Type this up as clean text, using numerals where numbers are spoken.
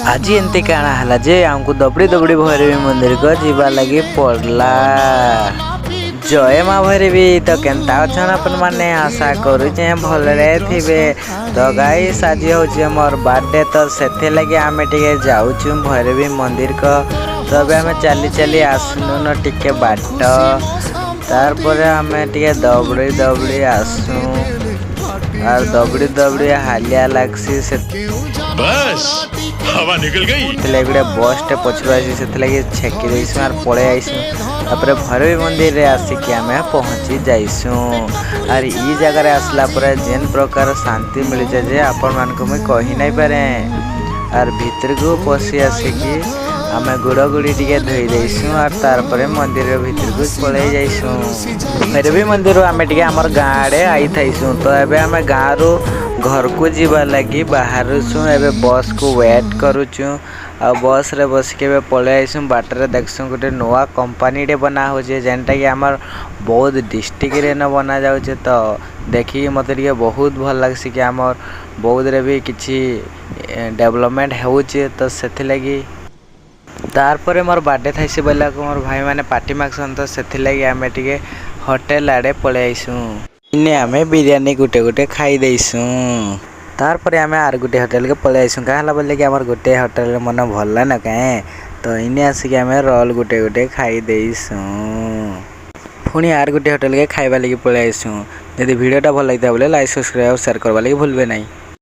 आज एमती काना हला जे हमको दबड़ी दबड़ी भैरवी मंदिर को जीवा लगी पड़ला। जय माँ भैरवी तो केनता अच्छा अपन माने आशा करू भलरे थिबे। तो गाइस आज हूँ मोर बर्थडे तो से लगे आम टे जाऊँ भैरवी मंदिर को। तो अबे आम चली चली आसनु न टिके बाट तार पर आम टे दबड़ी दबड़ी आसू और दबड़ी दबड़ी हालिया लगसी से बस हवा निकल गई गोटे बस टे पछरु आसी से छेकी देसु और पड़े आईसु। तापर भैरवी मंदिर रे आसिक आम पहुँची जाइसु और ई जगह आसला पर जेन प्रकार शांति मिल जाए जे आपण मान को मैं कही नहीं पारे। और भीतर को पशि आसिकी आम गुड़ गुड़ी टे धोई देसु और तार पर मंदिर भीतर को पलि जाइसु। भैरवी मंदिर आम टे आमर गाँव आड़े आई थाइसु। तो एबे आम गाँव रू घर को जीवा लगी बाहर एबे बस को वेट करुचु आ बस रे बस के पलि आईसु। बाटर देखसु गोटे नुआ कंपनी टे बना हो जेनटा कि आमर बौद्ध डिस्ट्रिक्ट रे न बना जाउछे। तो देखी मते टिके बहुत भल लागसी कि आमर बौद्ध रे भी किछि डेवलपमेंट होउछे। तो सेथि लगी तार पर मोर बर्थडे थाइसे बोला को मोर भाई माने पार्टी मागसन। तो सेथि लगी आमे टिके होटल आड़े पलि आईसु। इने आमे बिरयानी गुटे गुटे खाई देसु। तार पर आमे आर गुटे होटल के पलि आईसु कहला बोले कि हमर गुटे होटल मन भल न काए। तो इने आसिक आमे रोल गुटे गुटे खाई देसु पुणी आर गुटे होटल के खाइबा लगी पलि आईसु। यदि वीडियोटा भल लगिता बोले लाइक सब्सक्राइब शेयर करबा लगी भूलबे नहीं।